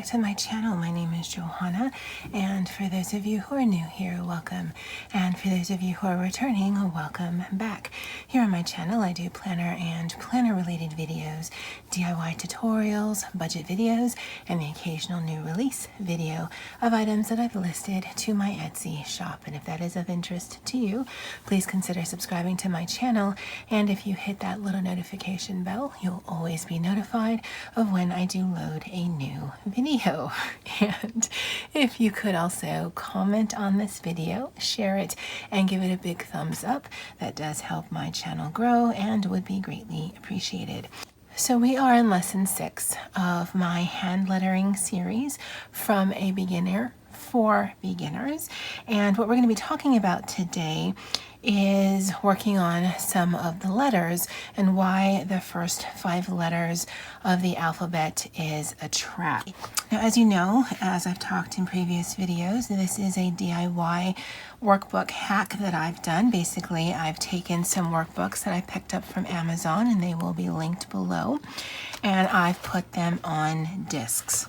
back to my channel. My name is Johanna, and for those of you who are new here, welcome. And for those of you who are returning, welcome back. Here on my channel, I do planner and planner-related videos, DIY tutorials, budget videos, and the occasional new release video of items that I've listed to my Etsy shop. And if that is of interest to you, please consider subscribing to my channel. And if you hit that little notification bell, you'll always be notified of when I do load a new video. And if you could also comment on this video, share it, and give it a big thumbs up, that does help my channel grow and would be greatly appreciated. So we are in lesson 6 of my hand lettering series, From a Beginner for Beginners. And what we're going to be talking about today is working on some of the letters and why the first 5 letters of the alphabet is a trap. Now, as you know, as I've talked in previous videos, this is a DIY workbook hack that I've done. Basically, I've taken some workbooks that I picked up from Amazon, and they will be linked below, and I've put them on discs.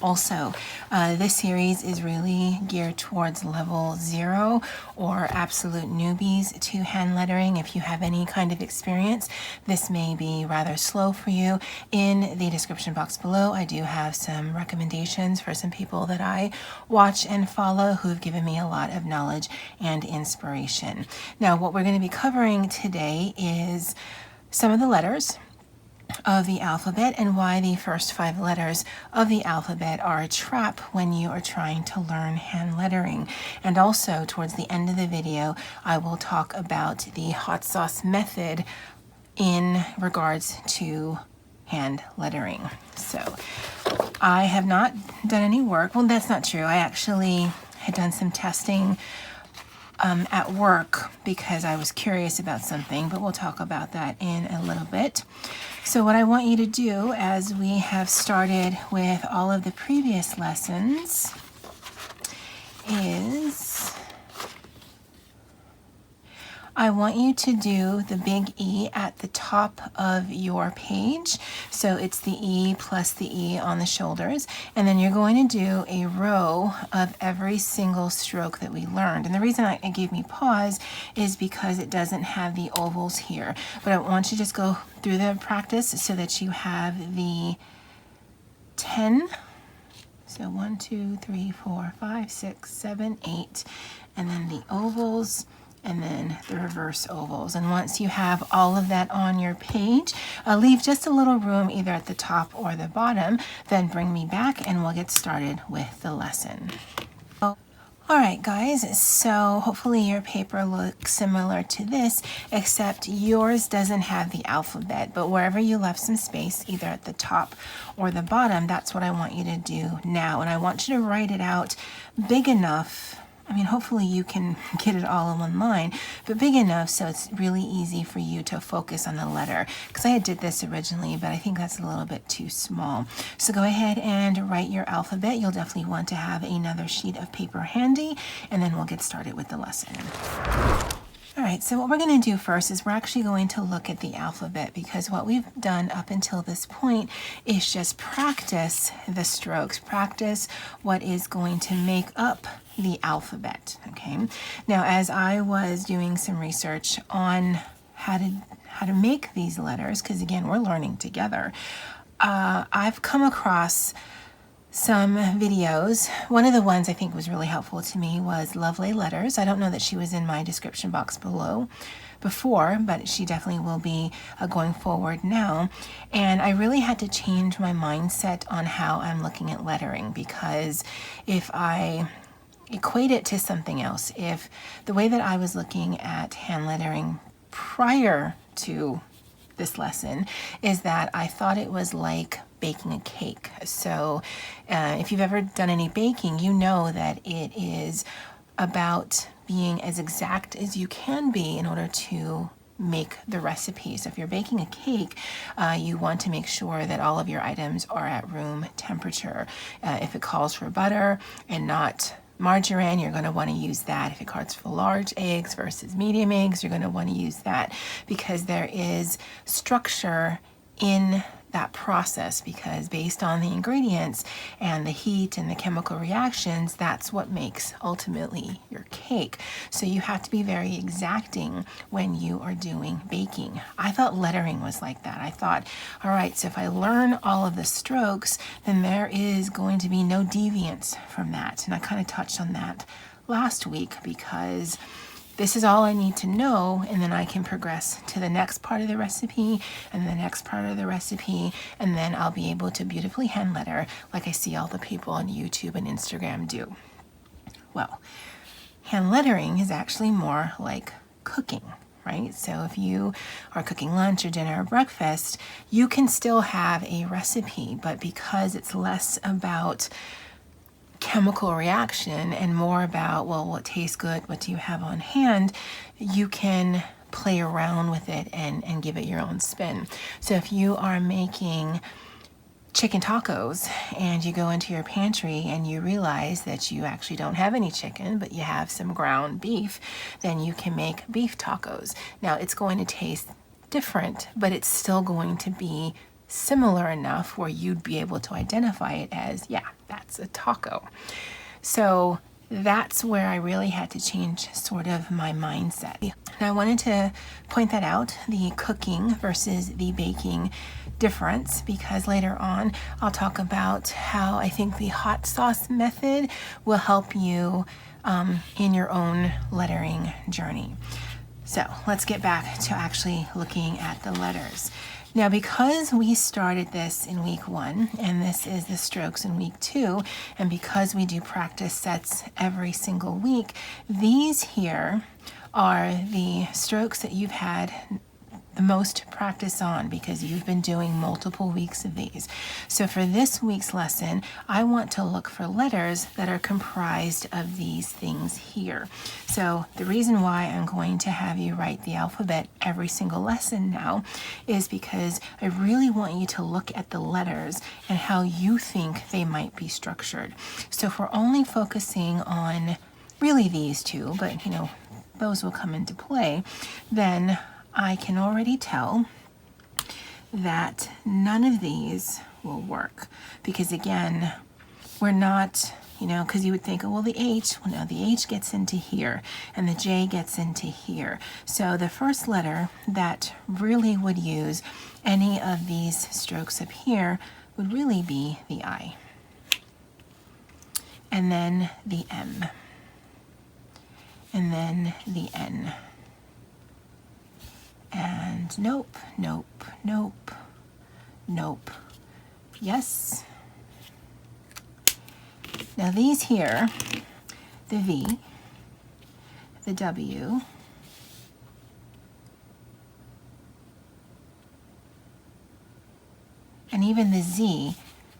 Also, this series is really geared towards level 0 or absolute newbies to hand lettering. If you have any kind of experience, this may be rather slow for you. In the description box below, I do have some recommendations for some people that I watch and follow who have given me a lot of knowledge and inspiration. Now, what we're going to be covering today is some of the letters of the alphabet and why the first 5 letters of the alphabet are a trap when you are trying to learn hand lettering. And also, towards the end of the video, I will talk about the hot sauce method in regards to hand lettering. So I have not done any work. Well, that's not true. I actually had done some testing at work because I was curious about something, but we'll talk about that in a little bit. So what I want you to do, as we have started with all of the previous lessons, is I want you to do the big E at the top of your page. So it's the E plus the E on the shoulders. And then you're going to do a row of every single stroke that we learned. And the reason it gave me pause is because it doesn't have the ovals here. But I want you to just go through the practice so that you have the 10. So 1, 2, 3, 4, 5, 6, 7, 8. And then the ovals, and then the reverse ovals. And once you have all of that on your page, leave just a little room either at the top or the bottom, then bring me back and we'll get started with the lesson. All right, guys, so hopefully your paper looks similar to this, except yours doesn't have the alphabet, but wherever you left some space, either at the top or the bottom, that's what I want you to do now. And I want you to write it out big enough. I mean, hopefully you can get it all in one line, but big enough so it's really easy for you to focus on the letter. Because I did this originally, but I think that's a little bit too small. So go ahead and write your alphabet. You'll definitely want to have another sheet of paper handy, and then we'll get started with the lesson. All right, so what we're going to do first is we're actually going to look at the alphabet, because what we've done up until this point is just practice the strokes, practice what is going to make up the alphabet, okay? Now, as I was doing some research on how to make these letters, because again, we're learning together, I've come across some videos. One of the ones I think was really helpful to me was Lovely Letters. I don't know that she was in my description box below before, but she definitely will be going forward now. And I really had to change my mindset on how I'm looking at lettering, because if I equate it to something else, if the way that I was looking at hand lettering prior to this lesson is that I thought it was like baking a cake. So if you've ever done any baking, you know that it is about being as exact as you can be in order to make the recipe. So if you're baking a cake, you want to make sure that all of your items are at room temperature. If it calls for butter and not margarine, you're going to want to use that. If it calls for large eggs versus medium eggs, you're going to want to use that, because there is structure in that process, because based on the ingredients and the heat and the chemical reactions, that's what makes ultimately your cake. So you have to be very exacting when you are doing baking. I thought lettering was like that. I thought, all right, so if I learn all of the strokes, then there is going to be no deviance from that. And I kind of touched on that last week, because this is all I need to know, and then I can progress to the next part of the recipe and the next part of the recipe, and then I'll be able to beautifully hand letter like I see all the people on YouTube and Instagram do. Well, hand lettering is actually more like cooking, right? So if you are cooking lunch or dinner or breakfast, you can still have a recipe, but because it's less about chemical reaction and more about, well, what tastes good, what do you have on hand, you can play around with it and give it your own spin. So if you are making chicken tacos and you go into your pantry and you realize that you actually don't have any chicken, but you have some ground beef, then you can make beef tacos. Now it's going to taste different, but it's still going to be similar enough where you'd be able to identify it as, yeah, that's a taco. So that's where I really had to change sort of my mindset. Now I wanted to point that out, the cooking versus the baking difference, because later on I'll talk about how I think the hot sauce method will help you in your own lettering journey. So let's get back to actually looking at the letters. Now, because we started this in week 1, and this is the strokes in week 2, and because we do practice sets every single week, these here are the strokes that you've had the most practice on, because you've been doing multiple weeks of these. So for this week's lesson, I want to look for letters that are comprised of these things here. So the reason why I'm going to have you write the alphabet every single lesson now is because I really want you to look at the letters and how you think they might be structured. So if we're only focusing on really these two, but those will come into play, then I can already tell that none of these will work, because again, we're not, because you would think, oh, well, the H, well, no, the H gets into here and the J gets into here. So the first letter that really would use any of these strokes up here would really be the I. And then the M. And then the N. And nope, nope, nope, nope. Yes. Now these here, the V, the W, and even the Z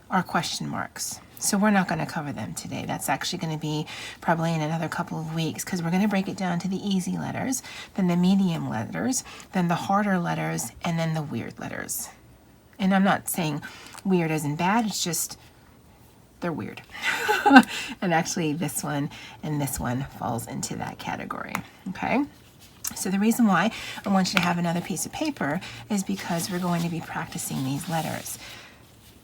are question marks. So we're not going to cover them today. That's actually going to be probably in another couple of weeks, because we're going to break it down to the easy letters, then the medium letters, then the harder letters, and then the weird letters. And I'm not saying weird as in bad, it's just they're weird. And actually this one and this one falls into that category, okay? So the reason why I want you to have another piece of paper is because we're going to be practicing these letters.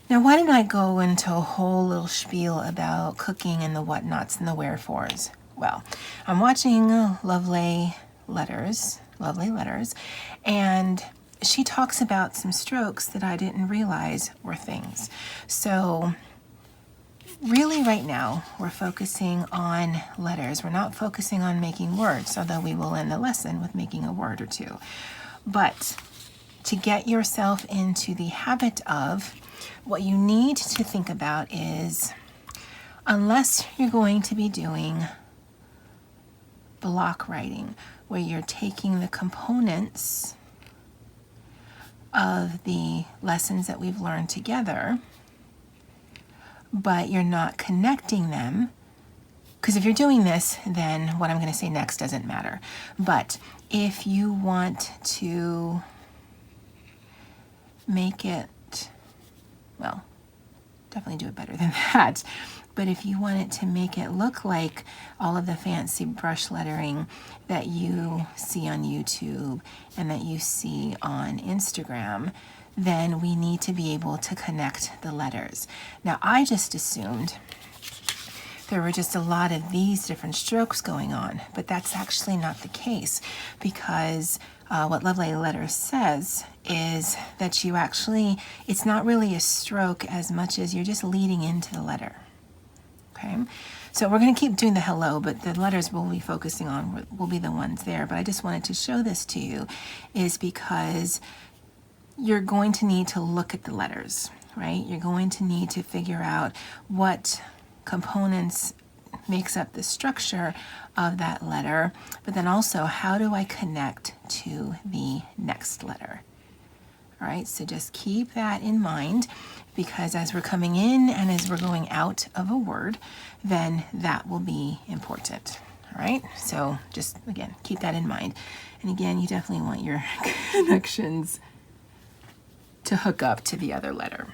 Now, why didn't I go into a whole little spiel about cooking and the whatnots and the wherefores? Well, I'm watching Lovely Letters, and she talks about some strokes that I didn't realize were things. So really right now, we're focusing on letters. We're not focusing on making words, although we will end the lesson with making a word or two. But to get yourself into the habit of, what you need to think about is, unless you're going to be doing block writing, where you're taking the components of the lessons that we've learned together, but you're not connecting them, because if you're doing this, then what I'm going to say next doesn't matter. But if you want to make it, well, definitely do it better than that. But if you want it to make it look like all of the fancy brush lettering that you see on YouTube and that you see on Instagram, then we need to be able to connect the letters. Now, I just assumed there were just a lot of these different strokes going on, but that's actually not the case, because what Love Letters says is that you actually, it's not really a stroke as much as you're just leading into the letter. Okay, so we're going to keep doing the hello, but the letters we'll be focusing on will be the ones there. But I just wanted to show this to you is because you're going to need to look at the letters, right? You're going to need to figure out what components makes up the structure of that letter, but then also how do I connect to the next letter? All right, so just keep that in mind, because as we're coming in and as we're going out of a word, then that will be important. All right, so just again, keep that in mind. And again, you definitely want your connections to hook up to the other letter.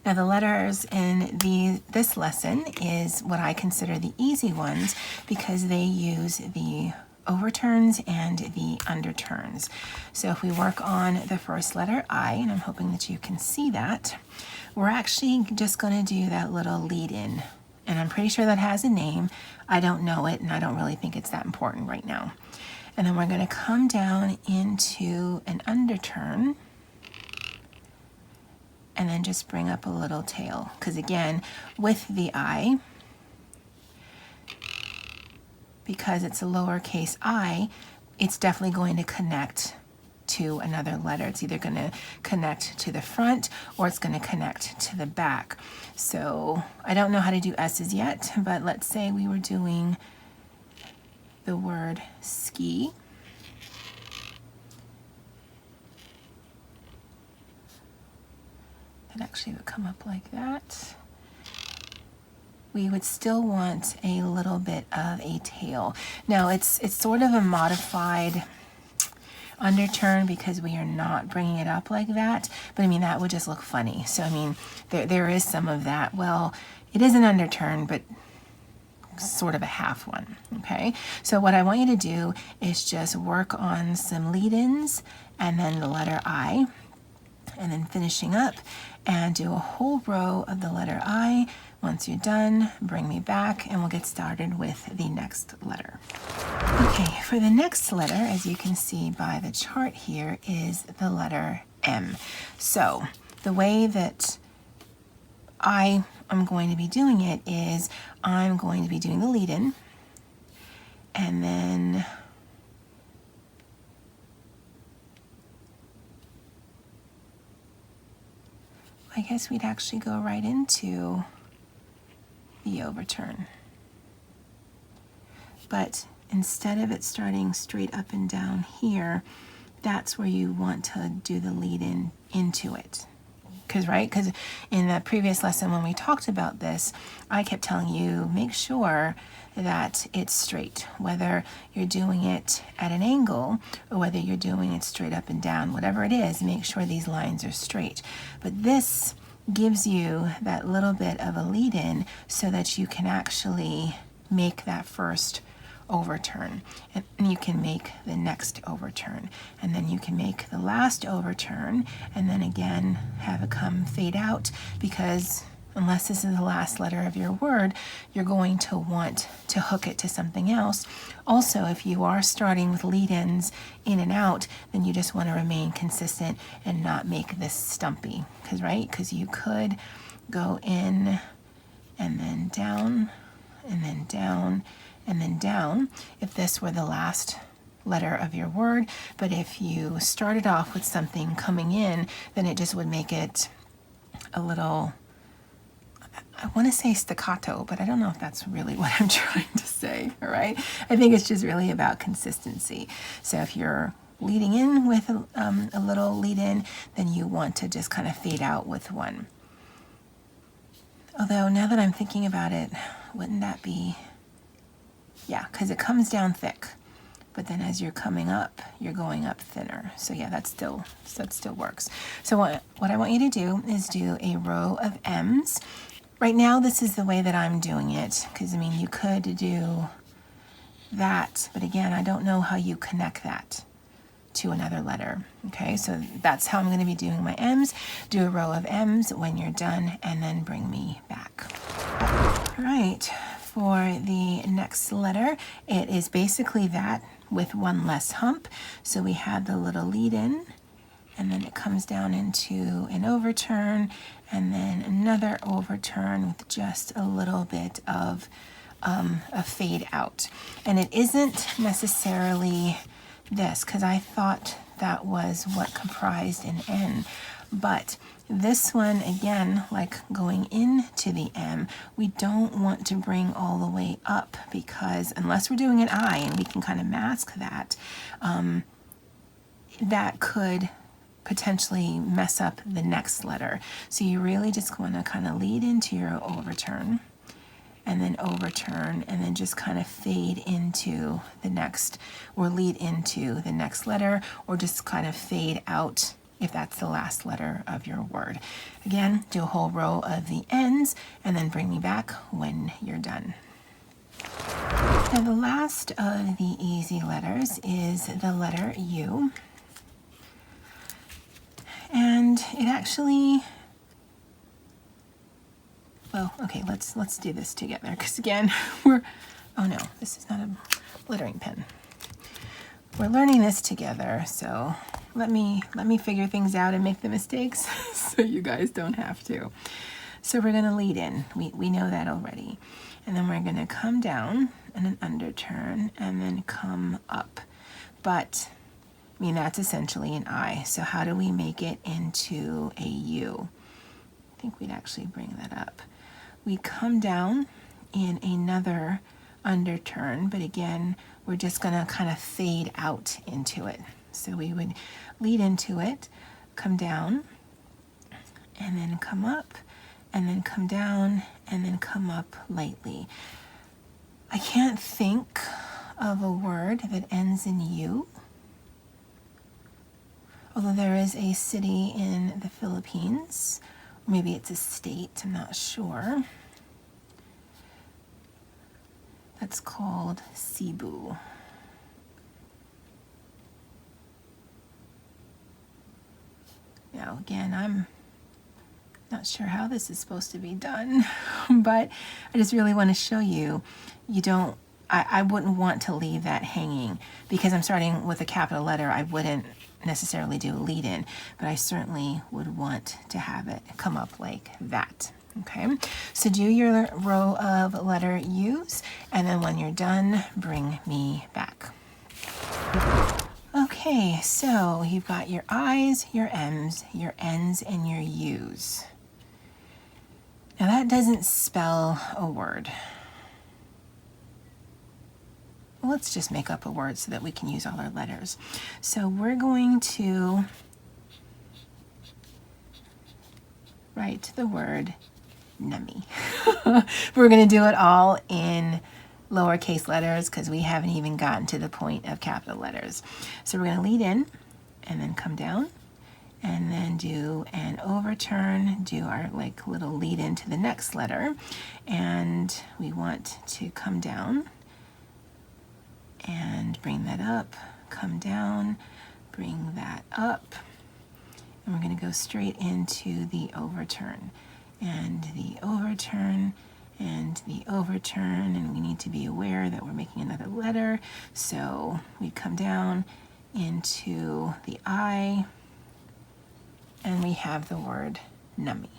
Now, the letters in this lesson is what I consider the easy ones, because they use the overturns and the underturns. So if we work on the first letter, I, and I'm hoping that you can see that, we're actually just going to do that little lead in. And I'm pretty sure that has a name. I don't know it, and I don't really think it's that important right now. And then we're going to come down into an underturn, and then just bring up a little tail. Because again, with the I, because it's a lowercase I, it's definitely going to connect to another letter. It's either going to connect to the front or it's going to connect to the back. So I don't know how to do S's yet, but let's say we were doing the word ski. Actually would come up like that. We would still want a little bit of a tail. Now it's sort of a modified underturn because we are not bringing it up like that, but I mean that would just look funny. So I mean there is some of that. Well, it is an underturn, but sort of a half one. Okay, so what I want you to do is just work on some lead-ins and then the letter I, and then finishing up and do a whole row of the letter I. Once you're done, bring me back and we'll get started with the next letter. Okay, for the next letter, as you can see by the chart here, is the letter M. So the way that I am going to be doing it is I'm going to be doing the lead-in, and then I guess we'd actually go right into the overturn. But instead of it starting straight up and down here, that's where you want to do the lead-in into it. Because in the previous lesson when we talked about this, I kept telling you, make sure that it's straight, whether you're doing it at an angle or whether you're doing it straight up and down, whatever it is, make sure these lines are straight. But this gives you that little bit of a lead-in so that you can actually make that first overturn, and you can make the next overturn, and then you can make the last overturn, and then again have it come fade out, because unless this is the last letter of your word, you're going to want to hook it to something else. Also, if you are starting with lead-ins in and out, then you just want to remain consistent and not make this stumpy, because you could go in and then down and then down and then down if this were the last letter of your word. But if you started off with something coming in, then it just would make it a little, I want to say staccato, but I don't know if that's really what I'm trying to say, all right? I think it's just really about consistency. So if you're leading in with a little lead in, then you want to just kind of fade out with one. Although now that I'm thinking about it, wouldn't that be, yeah, because it comes down thick, but then as you're coming up, you're going up thinner. So yeah, that still works. So what I want you to do is do a row of M's. Right now, this is the way that I'm doing it, because I mean, you could do that, but again, I don't know how you connect that to another letter. Okay, so that's how I'm going to be doing my M's. Do a row of M's when you're done, and then bring me back. All right, for the next letter, it is basically that with one less hump. So we have the little lead in, and then it comes down into an overturn, and then another overturn with just a little bit of a fade out. And it isn't necessarily this, because I thought that was what comprised an N, but this one, again, like going into the M, we don't want to bring all the way up, because unless we're doing an I and we can kind of mask that, that could potentially mess up the next letter. So you really just want to kind of lead into your overturn, and then overturn, and then just kind of fade into the next, or lead into the next letter, or just kind of fade out if that's the last letter of your word. Again, do a whole row of the N's, and then bring me back when you're done. Now the last of the easy letters is the letter U. And it actually, well, okay, let's do this together, because again, oh no, this is not a lettering pen. We're learning this together, so let me figure things out and make the mistakes so you guys don't have to. So we're gonna lead in, we know that already. And then we're gonna come down and an underturn, and then come up. But, I mean, that's essentially an I, so how do we make it into a U? I think we'd actually bring that up. We come down in another underturn, but again, we're just gonna kind of fade out into it. So we would lead into it, come down, and then come up, and then come down, and then come up lightly. I can't think of a word that ends in U, although there is a city in the Philippines. Maybe it's a state, I'm not sure. That's called Cebu. Now again, I'm not sure how this is supposed to be done, but I just really want to show you, I wouldn't want to leave that hanging, because I'm starting with a capital letter. I wouldn't necessarily do a lead in, but I certainly would want to have it come up like that. Okay, so do your row of letter U's, and then when you're done, bring me back. Okay, so you've got your I's, your M's, your N's, and your U's. Now that doesn't spell a word. Let's just make up a word so that we can use all our letters. So we're going to write the word NUMMI. We're going to do it all in lowercase letters, because we haven't even gotten to the point of capital letters. So we're going to lead in, and then come down, and then do an overturn, do our like little lead into the next letter, and we want to come down and bring that up, come down, bring that up, and we're going to go straight into the overturn, and the overturn, and the overturn, and we need to be aware that we're making another letter, so we come down into the I, and we have the word NUMMI.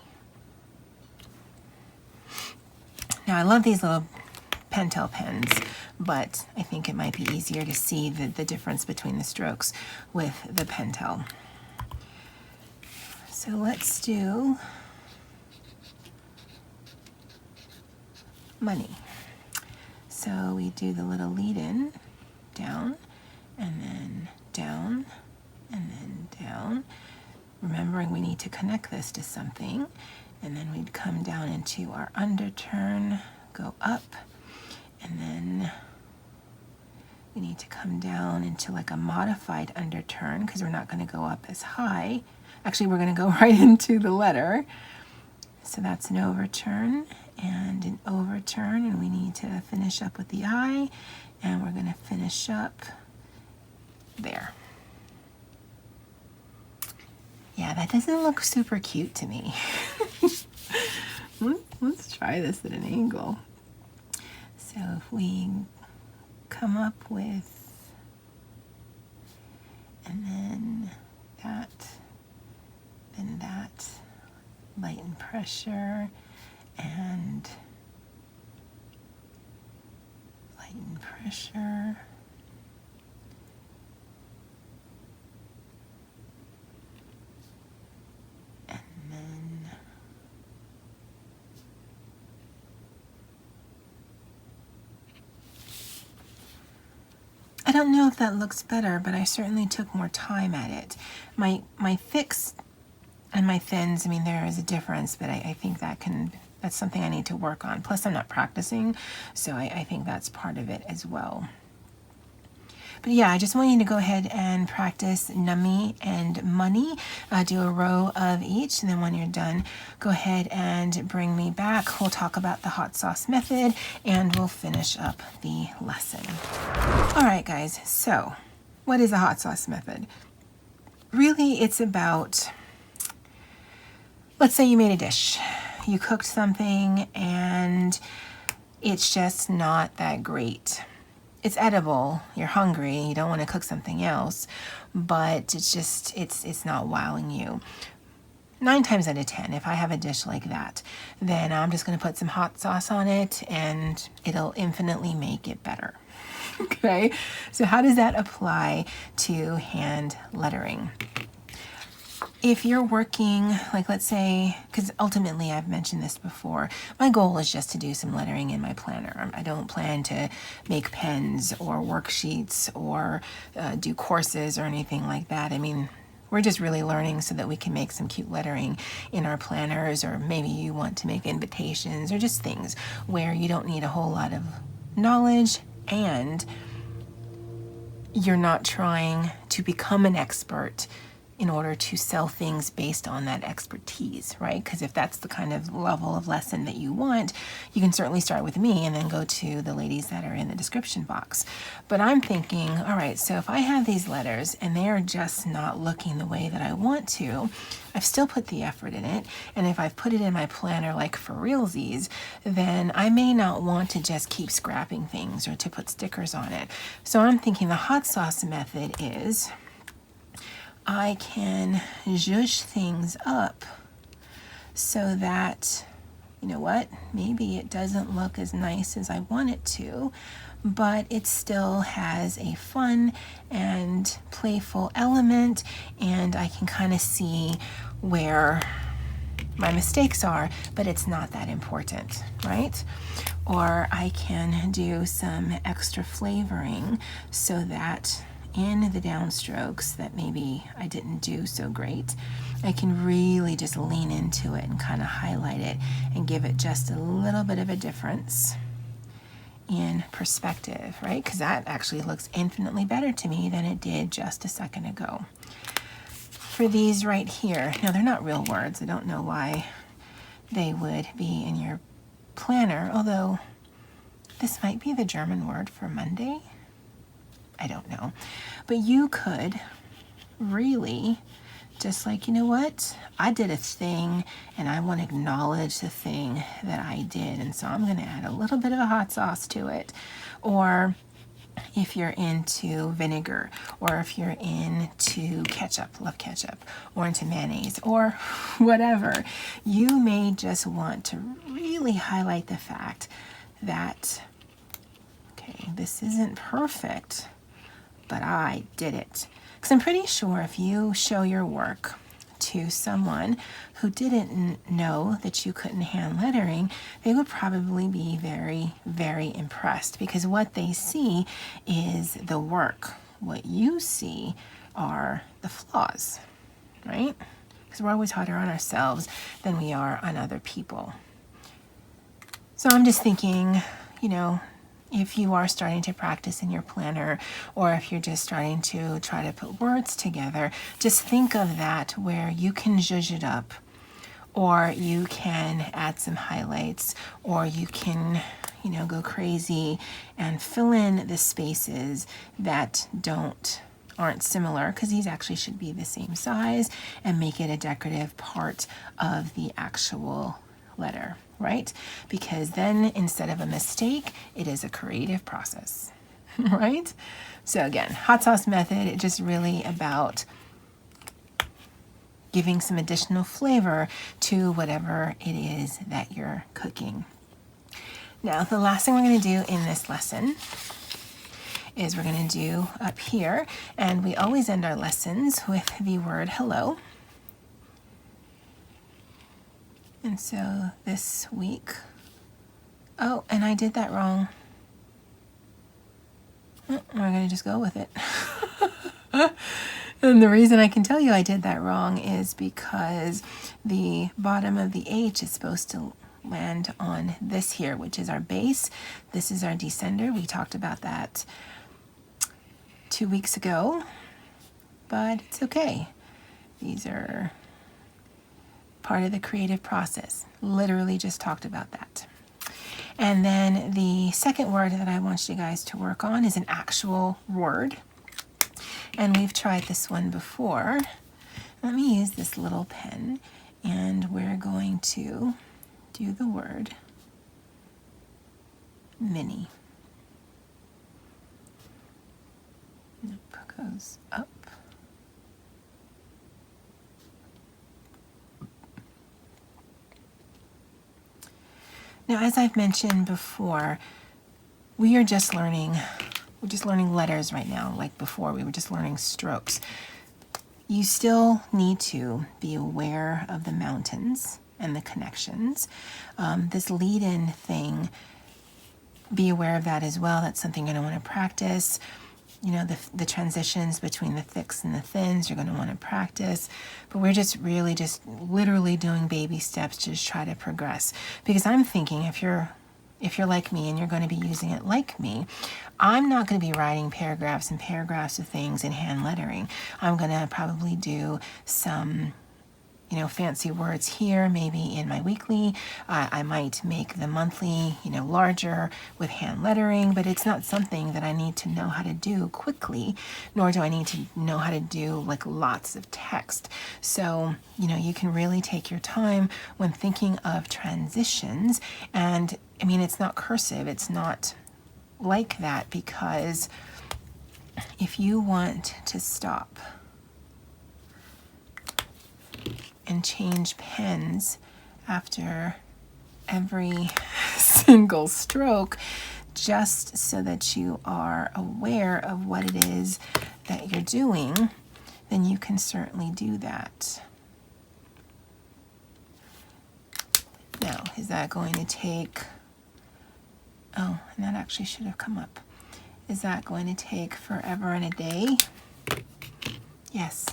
Now I love these little Pentel pens, but I think it might be easier to see the difference between the strokes with the Pentel. So let's do money. So we do the little lead in, down, and then down, and then down. Remembering we need to connect this to something, and then we'd come down into our underturn, go up, and then we need to come down into like a modified underturn, because we're not going to go up as high. Actually, we're going to go right into the letter. So that's an overturn and an overturn, and we need to finish up with the I, and we're going to finish up there. Yeah, that doesn't look super cute to me. Let's try this at an angle. So if we come up with, and then that, lighten pressure, and lighten pressure. And then I don't know if that looks better, but I certainly took more time at it. My thicks and my thins, I mean, there is a difference, but I think that's something I need to work on. Plus, I'm not practicing, so I think that's part of it as well. But yeah, I just want you to go ahead and practice NUMMI and money. Do a row of each, and then when you're done, go ahead and bring me back. We'll talk about the hot sauce method, and we'll finish up the lesson. All right, guys, so what is a hot sauce method? Really, it's about, let's say you made a dish. You cooked something, and it's just not that great. It's edible, you're hungry, you don't want to cook something else, but it's not wowing you. 9 times out of 10, if I have a dish like that, then I'm just going to put some hot sauce on it and it'll infinitely make it better. Okay, so how does that apply to hand lettering? If you're working, like let's say, because ultimately I've mentioned this before, my goal is just to do some lettering in my planner. I don't plan to make pens or worksheets or do courses or anything like that. I mean, we're just really learning so that we can make some cute lettering in our planners, or maybe you want to make invitations or just things where you don't need a whole lot of knowledge and you're not trying to become an expert in order to sell things based on that expertise, right? Because if that's the kind of level of lesson that you want, you can certainly start with me and then go to the ladies that are in the description box. But I'm thinking, all right, so if I have these letters and they are just not looking the way that I want to, I've still put the effort in it. And if I've put it in my planner like for realsies, then I may not want to just keep scrapping things or to put stickers on it. So I'm thinking the hot sauce method is, I can zhuzh things up so that, you know what, maybe it doesn't look as nice as I want it to, but it still has a fun and playful element, and I can kind of see where my mistakes are, but it's not that important, right? Or I can do some extra flavoring so that in the downstrokes that maybe I didn't do so great, I can really just lean into it and kind of highlight it and give it just a little bit of a difference in perspective, right? Because that actually looks infinitely better to me than it did just a second ago. For these right here, now they're not real words. I don't know why they would be in your planner, although this might be the German word for Monday. I don't know. But you could really just like, you know what? I did a thing and I want to acknowledge the thing that I did. And so I'm going to add a little bit of a hot sauce to it. Or if you're into vinegar, or if you're into ketchup, love ketchup, or into mayonnaise, or whatever, you may just want to really highlight the fact that, okay, this isn't perfect, but I did it. Because I'm pretty sure if you show your work to someone who didn't know that you couldn't hand lettering, they would probably be very, very impressed, because what they see is the work. What you see are the flaws, right? Because we're always harder on ourselves than we are on other people. So I'm just thinking, you know, if you are starting to practice in your planner, or if you're just starting to try to put words together, just think of that where you can zhuzh it up, or you can add some highlights, or you can, you know, go crazy and fill in the spaces that don't aren't similar, because these actually should be the same size, and make it a decorative part of the actual letter, right? Because then instead of a mistake, it is a creative process, right? So again, hot sauce method, it's just really about giving some additional flavor to whatever it is that you're cooking. Now, the last thing we're going to do in this lesson is we're going to do up here, and we always end our lessons with the word hello. And so this week, oh, and I did that wrong. We're going to just go with it. And the reason I can tell you I did that wrong is because the bottom of the H is supposed to land on this here, which is our base. This is our descender. We talked about that 2 weeks ago, but it's okay. These are part of the creative process. Literally just talked about that. And then the second word that I want you guys to work on is an actual word. And we've tried this one before. Let me use this little pen, and we're going to do the word mini. Nope, goes up. Now, as I've mentioned before, we're just learning letters right now. Like before, we were just learning strokes. You still need to be aware of the mountains and the connections. This lead-in thing, be aware of that as well. That's something you're going to want to practice. You know, the transitions between the thicks and the thins, you're going to want to practice. But we're just really just literally doing baby steps to just try to progress. Because I'm thinking if you're like me and you're going to be using it like me, I'm not going to be writing paragraphs and paragraphs of things in hand lettering. I'm going to probably do some, fancy words here, maybe in my weekly. I might make the monthly, larger with hand lettering, but it's not something that I need to know how to do quickly, nor do I need to know how to do like lots of text. So, you can really take your time when thinking of transitions. And I mean, it's not cursive, it's not like that, because if you want to stop and change pens after every single stroke, just so that you are aware of what it is that you're doing, then you can certainly do that. Now, is that going to take, oh, and that actually should have come up. Is that going to take forever and a day? Yes.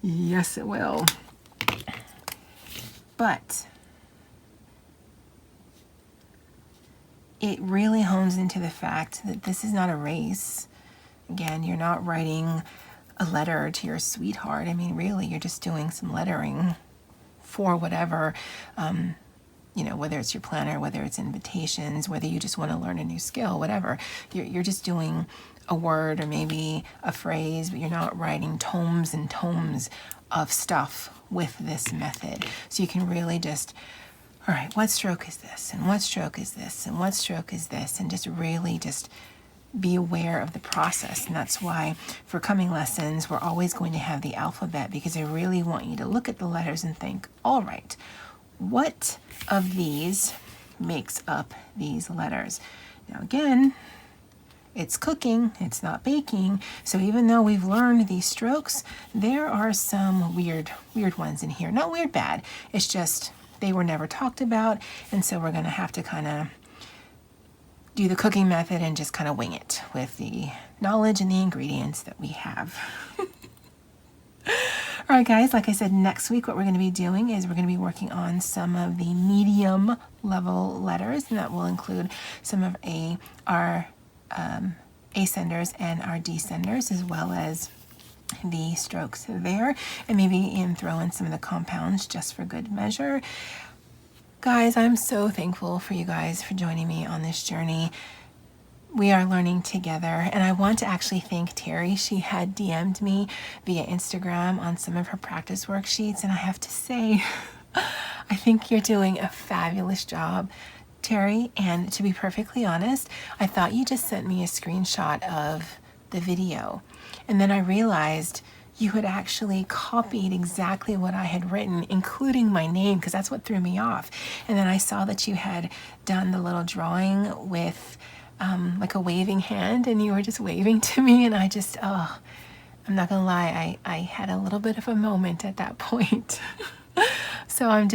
Yes, it will. But it really hones into the fact that this is not a race. Again, you're not writing a letter to your sweetheart. I mean, really, you're just doing some lettering for whatever, whether it's your planner, whether it's invitations, whether you just want to learn a new skill, whatever. You're just doing a word or maybe a phrase, but you're not writing tomes and tomes of stuff with this method. So you can really just, all right, what stroke is this? And what stroke is this? And what stroke is this? And just really just be aware of the process. And that's why for coming lessons, we're always going to have the alphabet, because I really want you to look at the letters and think, all right, what of these makes up these letters? Now again, it's cooking, it's not baking. So even though we've learned these strokes, there are some weird ones in here. Not weird bad, it's just they were never talked about. And so we're gonna have to kind of do the cooking method and just kind of wing it with the knowledge and the ingredients that we have. All right, guys, like I said, next week what we're going to be doing is we're going to be working on some of the medium level letters, and that will include some of our ascenders and our descenders, as well as the strokes there, and maybe even throw in some of the compounds just for good measure. Guys, I'm so thankful for you guys for joining me on this journey. we are learning together. And I want to actually thank Terry. She had DM'd me via Instagram on some of her practice worksheets, and I have to say, I think you're doing a fabulous job, Terry. And to be perfectly honest, I thought you just sent me a screenshot of the video, and then I realized you had actually copied exactly what I had written, including my name, because that's what threw me off. And then I saw that you had done the little drawing with like a waving hand, and you were just waving to me, and I just, oh, I'm not gonna lie, I had a little bit of a moment at that point. So I'm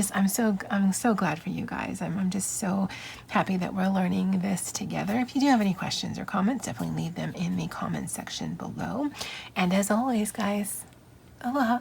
so glad for you guys. I'm just so happy that we're learning this together. If you do have any questions or comments, definitely leave them in the comments section below. And as always, guys, aloha.